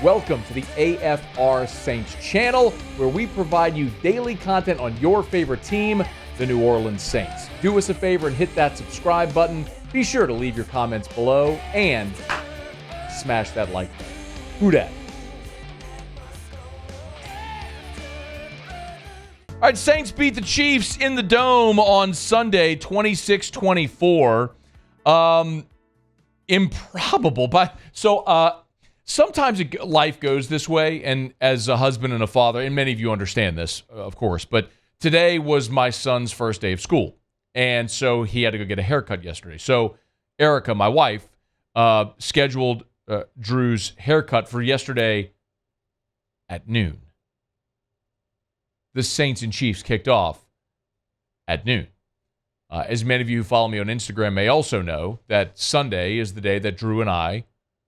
Welcome to the AFR Saints channel, where we provide you daily content on your favorite team, the New Orleans Saints. Do us a favor and hit that subscribe button. Be sure to leave your comments below and smash that like button. Who dat? All right, Saints beat the Chiefs in the Dome on Sunday, 26-24. Improbable, but sometimes life goes this way, and as a husband and a father, and many of you understand this, of course, but today was my son's first day of school, and so he had to go get a haircut yesterday. So Erica, my wife, scheduled Drew's haircut for yesterday at noon. The Saints and Chiefs kicked off at noon. As many of you who follow me on Instagram may also know, that Sunday is the day that Drew and I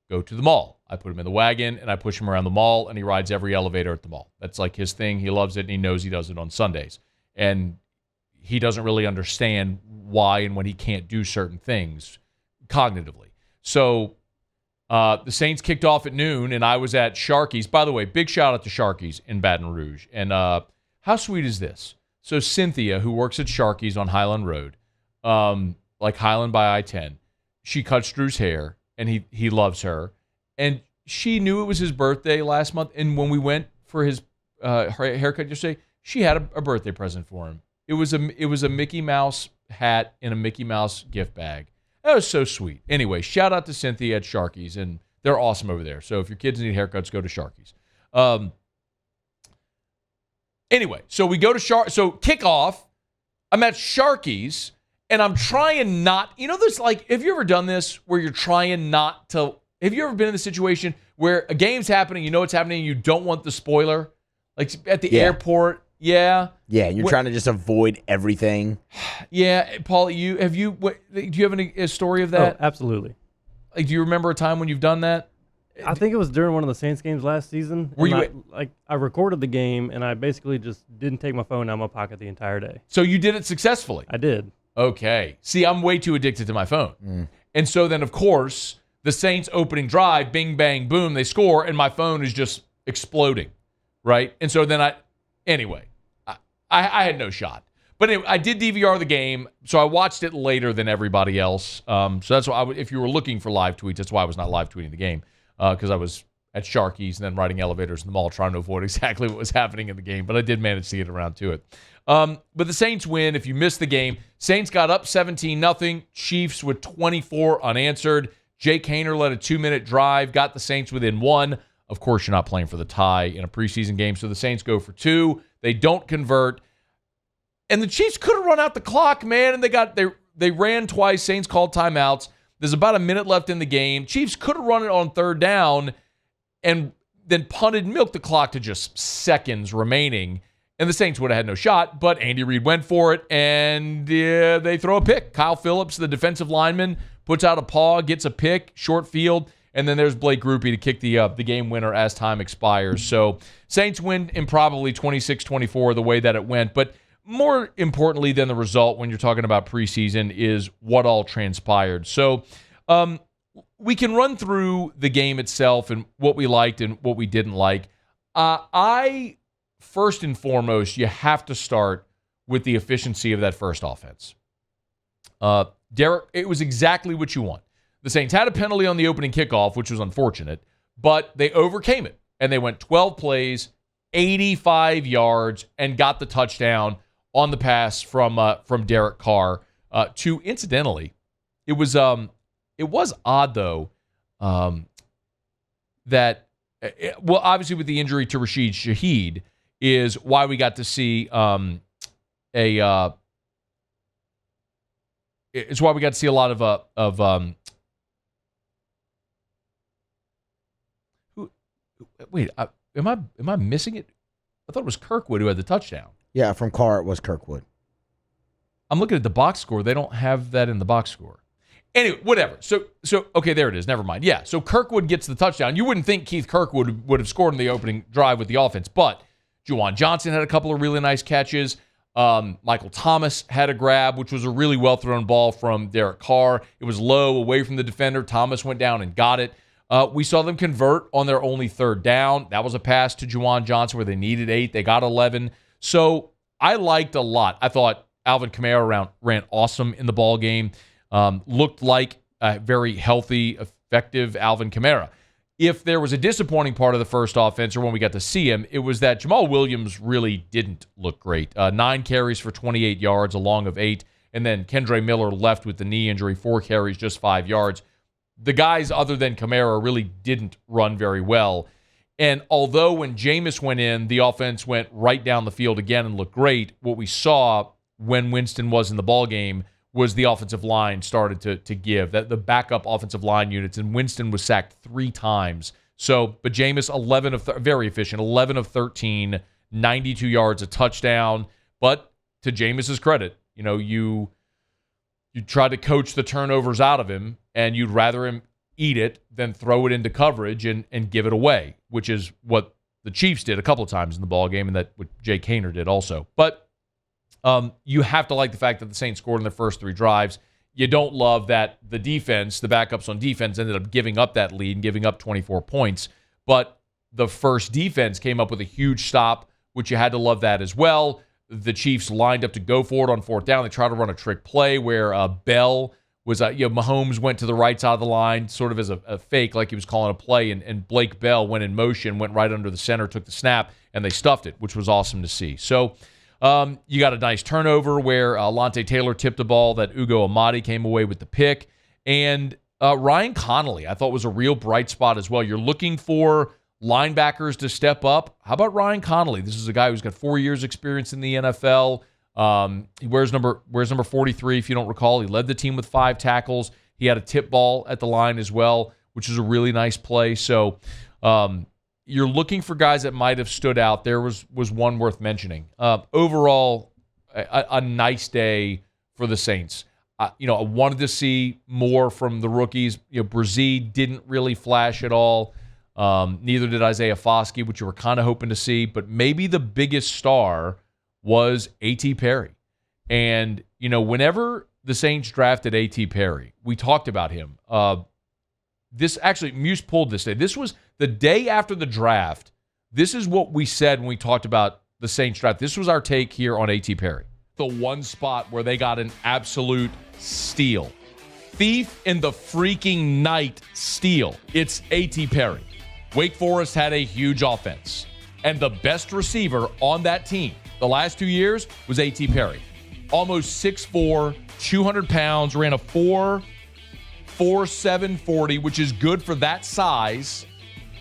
go to the mall. I put him in the wagon, and I push him around the mall, and he rides every elevator at the mall. That's like his thing. He loves it, and he knows he does it on Sundays. And he doesn't really understand why and when he can't do certain things cognitively. So the Saints kicked off at noon, and I was at Sharky's. By the way, big shout out to Sharky's in Baton Rouge. And how sweet is this? So Cynthia, who works at Sharky's on Highland Road, like Highland by I-10, she cuts Drew's hair, and he loves her. And she knew it was his birthday last month, and when we went for his haircut yesterday, she had a birthday present for him. It was a Mickey Mouse hat in a Mickey Mouse gift bag. That was so sweet. Anyway, shout out to Cynthia at Sharky's, and they're awesome over there. So if your kids need haircuts, go to Sharky's. Anyway, so we go to so kickoff. I'm at Sharky's, and I'm trying not. You know, there's like, have you ever done this where you're trying not to? Have you ever been in the situation where a game's happening, you know it's happening, and you don't want the spoiler, like at the airport? Yeah. Yeah, you're trying to just avoid everything. Yeah, Paul, do you have a story of that? Oh, absolutely. Like, do you remember a time when you've done that? I think it was during one of the Saints games last season. I recorded the game, and I basically just didn't take my phone out of my pocket the entire day. So you did it successfully? I did. Okay. See, I'm way too addicted to my phone. And so then, of course, the Saints opening drive, bing, bang, boom, they score, and my phone is just exploding, right? And so then I had no shot. But anyway, I did DVR the game, so I watched it later than everybody else. So that's why, if you were looking for live tweets, that's why I was not live tweeting the game, because I was at Sharky's and then riding elevators in the mall trying to avoid exactly what was happening in the game. But I did manage to get around to it. But the Saints win. If you missed the game, Saints got up 17-0. Chiefs with 24 unanswered. Jake Haener led a 2-minute drive, got the Saints within one. Of course, you're not playing for the tie in a preseason game, so the Saints go for two. They don't convert. And the Chiefs could have run out the clock, man, and they ran twice. Saints called timeouts. There's about a minute left in the game. Chiefs could have run it on third down and then punted and milked the clock to just seconds remaining, and the Saints would have had no shot, but Andy Reid went for it, and they throw a pick. Kyle Phillips, the defensive lineman, puts out a paw, gets a pick, short field, and then there's Blake Grupe to kick the game winner as time expires. So Saints win improbably 26-24 the way that it went. But more importantly than the result when you're talking about preseason is what all transpired. So we can run through the game itself and what we liked and what we didn't like. First and foremost, you have to start with the efficiency of that first offense. Derek, it was exactly what you want. The Saints had a penalty on the opening kickoff, which was unfortunate, but they overcame it, and they went 12 plays, 85 yards, and got the touchdown on the pass from Derek Carr. Incidentally, it was odd though that obviously with the injury to Rashid Shaheed is why we got to see it's why we got to see a lot of wait, am I missing it? I thought it was Kirkwood who had the touchdown. Yeah, from Carr it was Kirkwood. I'm looking at the box score. They don't have that in the box score. Anyway, whatever. So okay, there it is. Never mind. Yeah, so Kirkwood gets the touchdown. You wouldn't think Keith Kirkwood would have scored in the opening drive with the offense, but Juwan Johnson had a couple of really nice catches. Michael Thomas had a grab, which was a really well-thrown ball from Derek Carr. It was low, away from the defender. Thomas went down and got it. We saw them convert on their only third down. That was a pass to Juwan Johnson where they needed 8. They got 11. So I liked a lot. I thought Alvin Kamara ran awesome in the ball game. Looked like a very healthy, effective Alvin Kamara. If there was a disappointing part of the first offense, or when we got to see him, it was that Jamal Williams really didn't look great. 9 carries for 28 yards, a long of 8. And then Kendre Miller left with the knee injury, 4 carries, just 5 yards. The guys other than Kamara really didn't run very well. And although when Jameis went in, the offense went right down the field again and looked great, what we saw when Winston was in the ballgame was the offensive line started to give. That the backup offensive line units, and Winston was sacked 3 times. So, but Jameis, very efficient, 11 of 13, 92 yards, a touchdown. But to Jameis's credit, you try to coach the turnovers out of him, and you'd rather him eat it than throw it into coverage and give it away, which is what the Chiefs did a couple of times in the ballgame, and that what Jake Haener did also. But you have to like the fact that the Saints scored in their first 3 drives. You don't love that the defense, the backups on defense, ended up giving up that lead and giving up 24 points. But the first defense came up with a huge stop, which you had to love that as well. The Chiefs lined up to go for it on 4th down. They tried to run a trick play where Bell was, Mahomes went to the right side of the line, sort of as a fake, like he was calling a play, and Blake Bell went in motion, went right under the center, took the snap, and they stuffed it, which was awesome to see. So you got a nice turnover where Alontae Taylor tipped a ball that Ugo Amadi came away with the pick. And Ryan Connolly, I thought, was a real bright spot as well. You're looking for linebackers to step up. How about Ryan Connolly? This is a guy who's got 4 years experience in the NFL. He wears number 43, if you don't recall. He led the team with 5 tackles. He had a tip ball at the line as well, which is a really nice play. So you're looking for guys that might have stood out. There was one worth mentioning. Overall, a nice day for the Saints. I wanted to see more from the rookies. Brzee didn't really flash at all. Neither did Isaiah Foskey, which you were kind of hoping to see. But maybe the biggest star was A.T. Perry. And, whenever the Saints drafted A.T. Perry, we talked about him. Muse pulled this day. This was the day after the draft. This is what we said when we talked about the Saints draft. This was our take here on A.T. Perry. The one spot where they got an absolute steal. Thief in the freaking night steal. It's A.T. Perry. Wake Forest had a huge offense. And the best receiver on that team the last 2 years was A.T. Perry. Almost 6'4", 200 pounds, ran a 4.47 40, which is good for that size,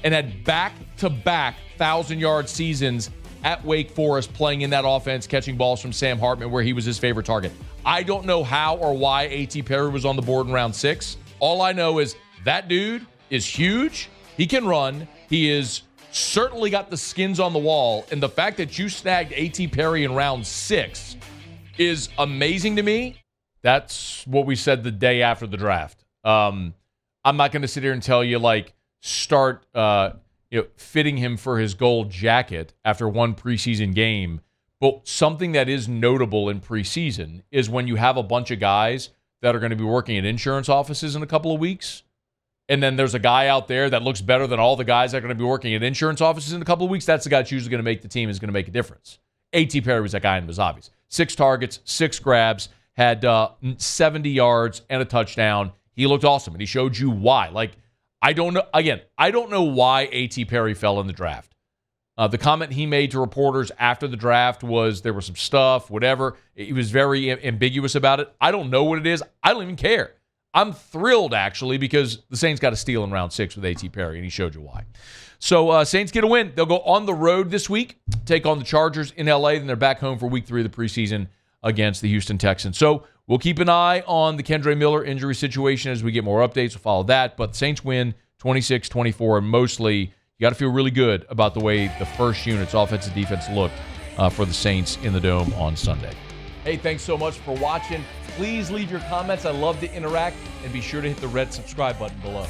and had back-to-back 1,000-yard seasons at Wake Forest playing in that offense, catching balls from Sam Hartman where he was his favorite target. I don't know how or why A.T. Perry was on the board in round 6. All I know is that dude is huge. He can run. He is certainly got the skins on the wall, and the fact that you snagged A.T. Perry in round 6 is amazing to me. That's what we said the day after the draft. I'm not going to sit here and tell you, start fitting him for his gold jacket after one preseason game. But something that is notable in preseason is when you have a bunch of guys that are going to be working at insurance offices in a couple of weeks, and then there's a guy out there that looks better than all the guys that are going to be working at insurance offices in a couple of weeks. That's the guy that's usually going to make the team, is going to make a difference. A.T. Perry was that guy, and it was obvious. 6 targets, 6 grabs, had 70 yards and a touchdown. He looked awesome, and he showed you why. I don't know. Again, I don't know why A.T. Perry fell in the draft. The comment he made to reporters after the draft was there was some stuff, whatever. He was very ambiguous about it. I don't know what it is. I don't even care. I'm thrilled, actually, because the Saints got a steal in round 6 with A.T. Perry, and he showed you why. So Saints get a win. They'll go on the road this week, take on the Chargers in L.A., then they're back home for week 3 of the preseason against the Houston Texans. So we'll keep an eye on the Kendre Miller injury situation as we get more updates. We'll follow that. But the Saints win 26-24, and mostly you got to feel really good about the way the first unit's offense and defense looked for the Saints in the Dome on Sunday. Hey, thanks so much for watching. Please leave your comments. I love to interact, and be sure to hit the red subscribe button below.